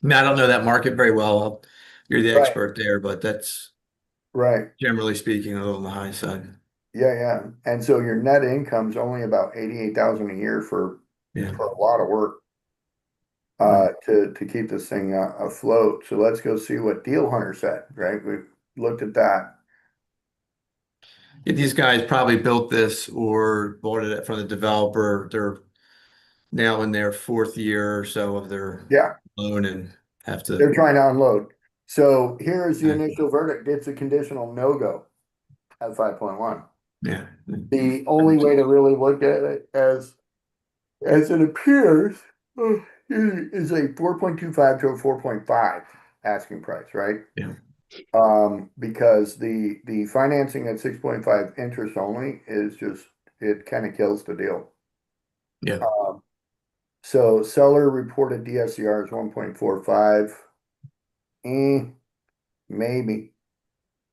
I mean, I don't know that market very well. You're the Right. expert there, but that's Right. generally speaking a little on the high side. Yeah. And so your net income's only about 88,000 a year for Yeah. a lot of work. To keep this thing afloat. So let's go see what Deal Hunter said, right? We looked at that. Yeah, these guys probably built this or bought it from the developer. They're now in their fourth year or so of their Yeah, loan and have they're to. trying to unload. So here's the Okay. initial verdict. It's a conditional no-go at 5.1. Yeah. The only way to really look at it as it appears is a 4.25 to a 4.5 asking price, right? Yeah. Because the financing at 6.5 interest only is just, it kind of kills the deal. Yeah. So seller reported DSCR is 1.45. Maybe.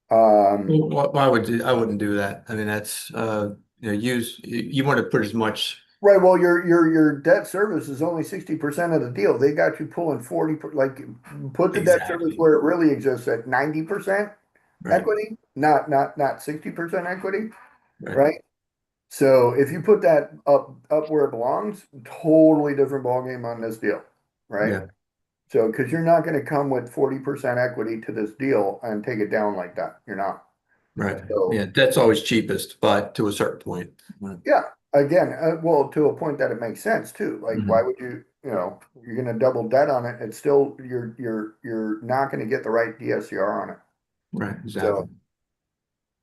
Why I wouldn't do that. I mean, that's you want to put as much. Right. Well, your debt service is only 60% of the deal. They got you pulling 40, like put the debt service Exactly. where it really exists at 90% Right. equity, not 60% equity, Right. right? So if you put that up where it belongs, totally different ballgame on this deal, right? Yeah. So because you're not going to come with 40% equity to this deal and take it down like that. You're not. Right. So Yeah. That's always cheapest, but to a certain point. Right. yeah, again, well, to a point that it makes sense too. Like, why Mhm. would you're going to double debt on it? It's still you're not going to get the right DSCR on it. Right. Exactly. So,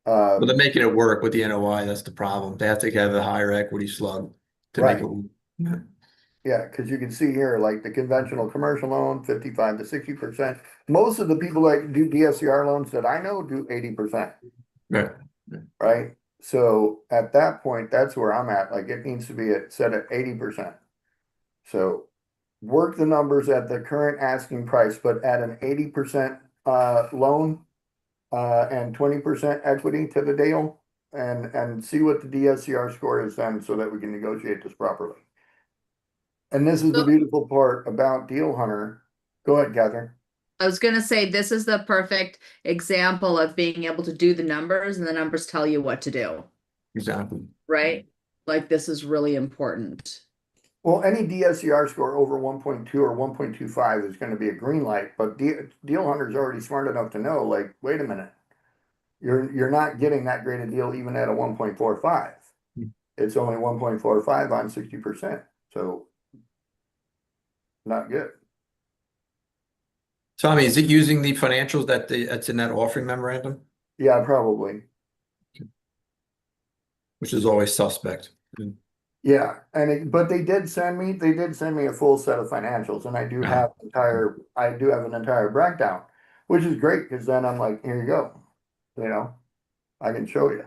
But they're making it work with the NOI. That's the problem. They have to have a higher equity slug to make right. it work. Yeah. Yeah, because you can see here, like the conventional commercial loan, 55 to 60%. Most of the people that do DSCR loans that I know do 80%, Right. right? So at that point, that's where I'm at. Like it needs to be set at 80%. So work the numbers at the current asking price, but at an 80% loan and 20% equity to the deal and see what the DSCR score is then so that we can negotiate this properly. And this is the So beautiful part about Deal Hunter. Go ahead, Catherine. I was gonna say this is the perfect example of being able to do the numbers and the numbers tell you what to do, Exactly. right? Like this is really important. Well, any DSCR score over 1.2 or 1.25 is going to be a green light, but Deal Hunter's already smart enough to know, like, wait a minute, you're not getting that great a deal even at a 1.45. It's only 1.45 on 60%. So not good. Tommy, is it using the financials that's in that offering memorandum, Yeah, probably. which is always suspect? Yeah, but they did send me a full set of financials, and I do have an entire breakdown, which is great because then I'm like, here you go, I can show you.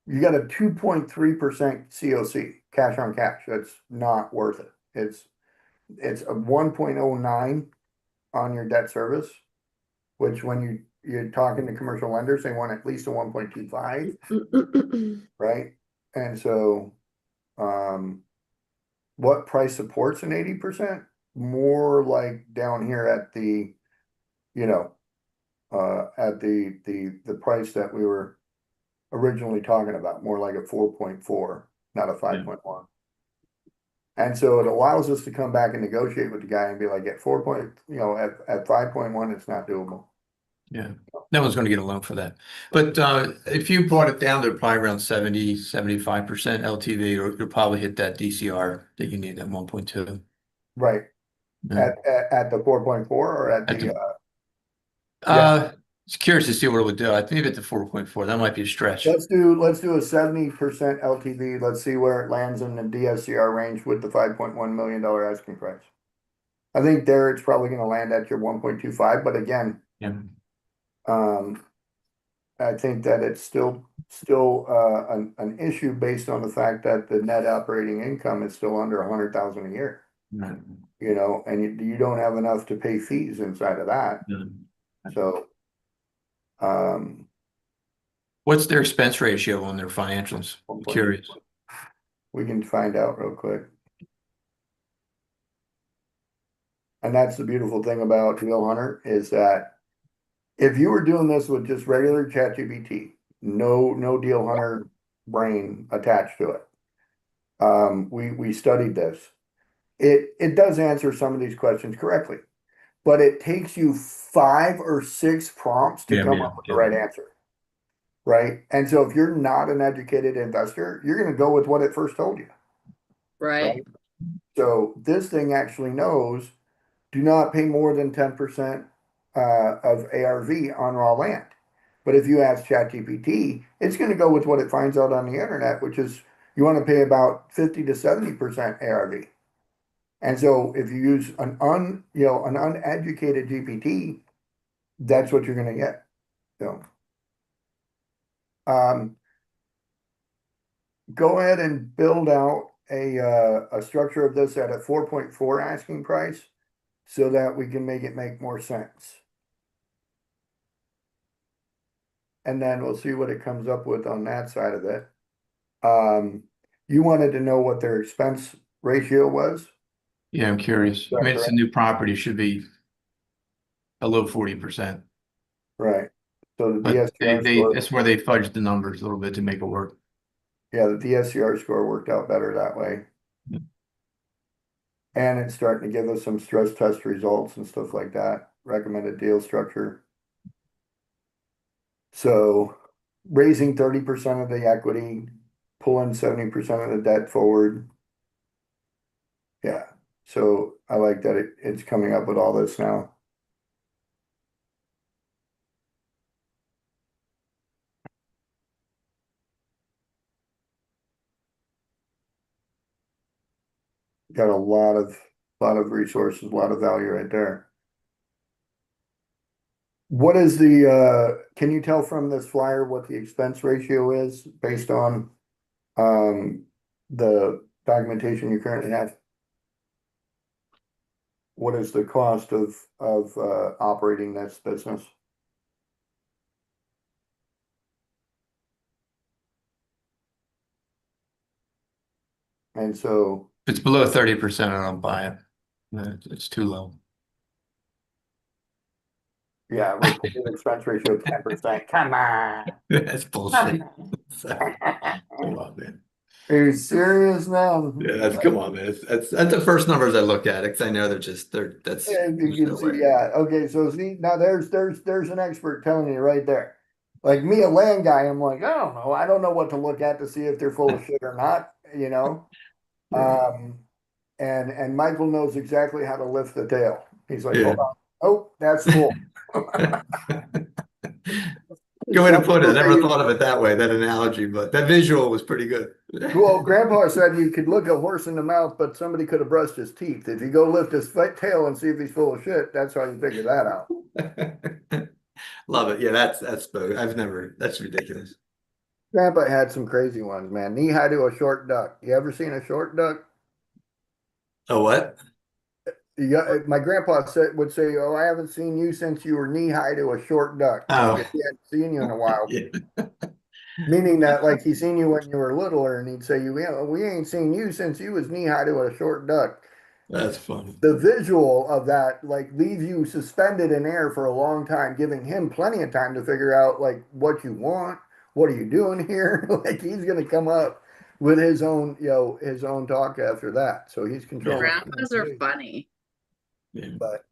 You got a 2.3% COC, cash on cash. That's not worth it. It's a 1.09 on your debt service, which when you're talking to commercial lenders, they want at least a 1.25, right? And so, what price supports an 80%? More like down here at the, at the price that we were originally talking about, more like a 4.4, not a 5.1. And so it allows us to come back and negotiate with the guy and be like, at 4 point, at 5.1, it's not doable. Yeah, no one's going to get a loan for that. But if you brought it down to probably around 75% LTV, you'll probably hit that DCR that you need at 1.2. Right. Yeah. At the 4.4 or at At the, the- yeah. It's curious to see what it would do. I think at the 4.4, that might be a stretch. Let's do a 70% LTV. Let's see where it lands in the DSCR range with the $5.1 million asking price. I think there it's probably going to land at your 1.25, but again, Yeah. I think that it's still an issue based on the fact that the net operating income is still under 100,000 a year. Right. And you don't have enough to pay fees inside of that. Yeah. So, What's their expense ratio on their financials? I'm curious. we can find out real quick. And that's the beautiful thing about Deal Hunter is that if you were doing this with just regular ChatGPT, no Deal Hunter brain attached to it. We studied this. It does answer some of these questions correctly, but it takes you 5 or 6 prompts to come up with the right answer. Right. And so if you're not an educated investor, you're going to go with what it first told you. Right. So this thing actually knows, do not pay more than 10% of ARV on raw land. But if you ask ChatGPT, it's going to go with what it finds out on the internet, which is you want to pay about 50 to 70% ARV. And so if you use an uneducated GPT, that's what you're going to get. So go ahead and build out a structure of this at a 4.4 asking price so that we can make it make more sense. And then we'll see what it comes up with on that side of it. You wanted to know what their expense ratio was? Yeah, I'm curious. I mean, it's a new property, should be below 40%. Right. So the But DSCR score, that's where they fudged the numbers a little bit to make it work. yeah, the DSCR score worked out better that way. Yeah. And it's starting to give us some stress test results and stuff like that. Recommended deal structure. So raising 30% of the equity, pulling 70% of the debt forward. Yeah. So I like that it's coming up with all this now. Got a lot of resources, a lot of value right there. What is can you tell from this flyer what the expense ratio is based on the documentation you currently have? What is the cost of operating this business? And so If it's below 30%, I don't buy it. No, it's too low. yeah, reported expense ratio of 10%. Come on. That's bullshit. Come on, man. Are you serious now? Yeah, come on, man. That's the first numbers I look at because I know that's Yeah, you there's can no see, way. yeah. Okay, so see now there's an expert telling you right there. Like me, a land guy, I'm like, I don't know. I don't know what to look at to see if they're full of shit or not, you know. And Michael knows exactly how to lift the tail. He's like, Yeah. hold on. Oh, that's full. Good way to put it. I never Okay, thought of it that way, that analogy, but that visual was pretty good. well, Grandpa said you could look a horse in the mouth, but somebody could have brushed his teeth. If you go lift his tail and see if he's full of shit, that's how you figure that out. Love it. Yeah, that's that's ridiculous. Grandpa had some crazy ones, man. Knee high to a short duck. You ever seen a short duck? Oh, what? My grandpa would say, "Oh, I haven't seen you since you were knee high to a short duck." Oh. Like, he hadn't seen you in a while. Yeah. Meaning that, like, he seen you when you were littler, and he'd say, we ain't seen you since you was knee high to a short duck." That's funny. The visual of that, like, leaves you suspended in air for a long time, giving him plenty of time to figure out, like, what you want. What are you doing here? Like, he's gonna come up with his own, his own talk after that. So he's controlling. Grandpas are funny. Yeah. But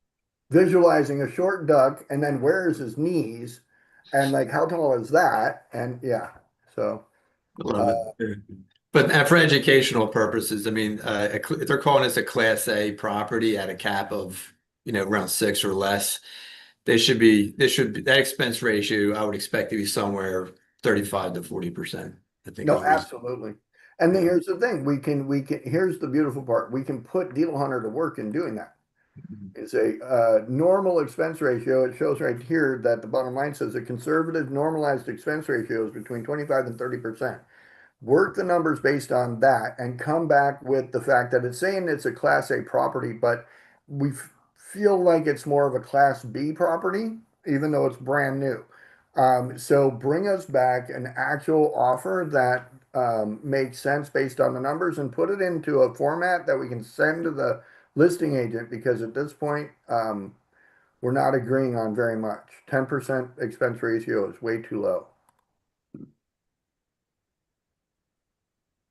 visualizing a short duck and then where's his knees and like how tall is that? And yeah, so I love it. But for educational purposes, I mean, if they're calling this a Class A property at a cap of, around 6 or less, that expense ratio, I would expect to be somewhere 35 to 40%. I think no, is reasonable. absolutely. And then here's the thing, we can, here's the beautiful part. We can put Deal Hunter to work in doing that. It's a normal expense ratio. It shows right here that the bottom line says a conservative normalized expense ratio is between 25 and 30%. Work the numbers based on that and come back with the fact that it's saying it's a Class A property, but we feel like it's more of a Class B property, even though it's brand new. So bring us back an actual offer that makes sense based on the numbers and put it into a format that we can send to the listing agent, because at this point, we're not agreeing on very much. 10% expense ratio is way too low.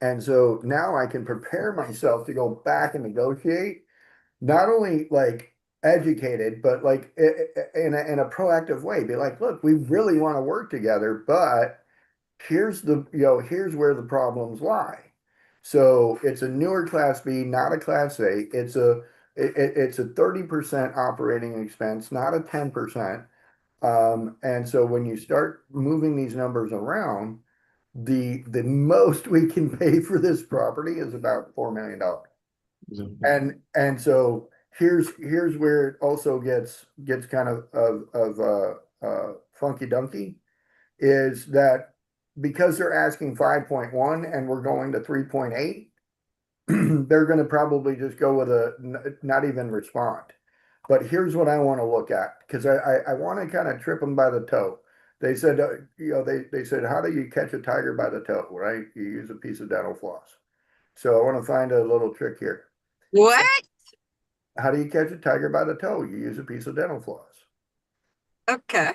And so now I can prepare myself to go back and negotiate, not only like educated, but like in a proactive way. Be like, look, we really want to work together, but here's here's where the problems lie. So it's a newer Class B, not a Class A. It's a 30% operating expense, not a 10%. And so when you start moving these numbers around, the most we can pay for this property is about $4 million. And so here's where it also gets kind of funky dunky, is that because they're asking 5.1 and we're going to 3.8, they're going to probably just go with not even respond. But here's what I want to look at, because I want to kind of trip them by the toe. They said, they said, how do you catch a tiger by the toe, right? You use a piece of dental floss. So I want to find a little trick here. What? How do you catch a tiger by the toe? You use a piece of dental floss. Okay.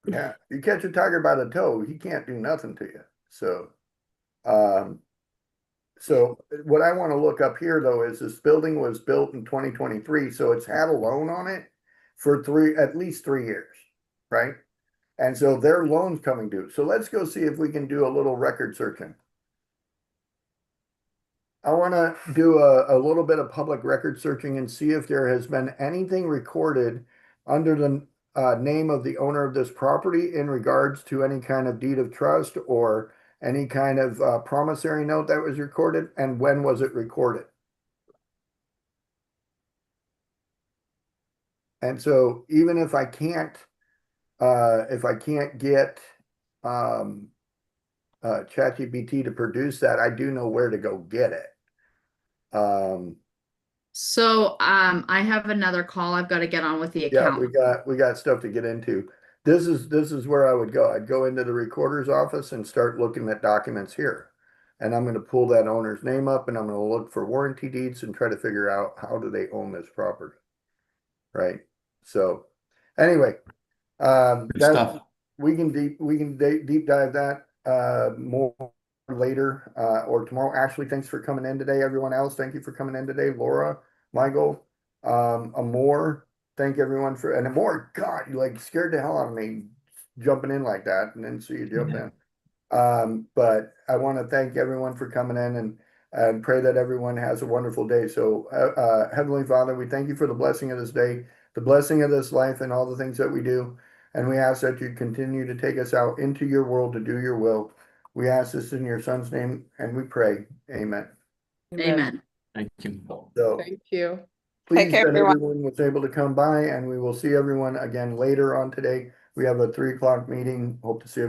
Yeah, you catch a tiger by the toe, he can't do nothing to you. So, so what I want to look up here though is this building was built in 2023, so it's had a loan on it for at least 3 years, right? And so their loan's coming due. So let's go see if we can do a little record searching. I want to do a little bit of public record searching and see if there has been anything recorded under the name of the owner of this property in regards to any kind of deed of trust or any kind of promissory note that was recorded, and when was it recorded? And so even if I can't get ChatGPT to produce that, I do know where to go get it. So I have another call I've got to get on with the Yeah, account. we got stuff to get into. This is where I would go. I'd go into the recorder's office and start looking at documents here. And I'm going to pull that owner's name up and I'm going to look for warranty deeds and try to figure out how do they own this property. Right. So anyway, Good stuff. we can deep dive that more later or tomorrow. Ashley, thanks for coming in today. Everyone else, thank you for coming in today. Laura, Michael, Amor, thank everyone for, and Amor, God, you like scared the hell out of me jumping in like that and then see you jump in. But I want to thank everyone for coming in and pray that everyone has a wonderful day. So Heavenly Father, we thank you for the blessing of this day, the blessing of this life and all the things that we do. And we ask that you continue to take us out into your world to do your will. We ask this in your son's name and we pray. Amen. Amen. Thank you. So Thank you. pleased care, that everyone. everyone was able to come by, and we will see everyone again later on today. We have a 3 o'clock meeting. Hope to see everyone.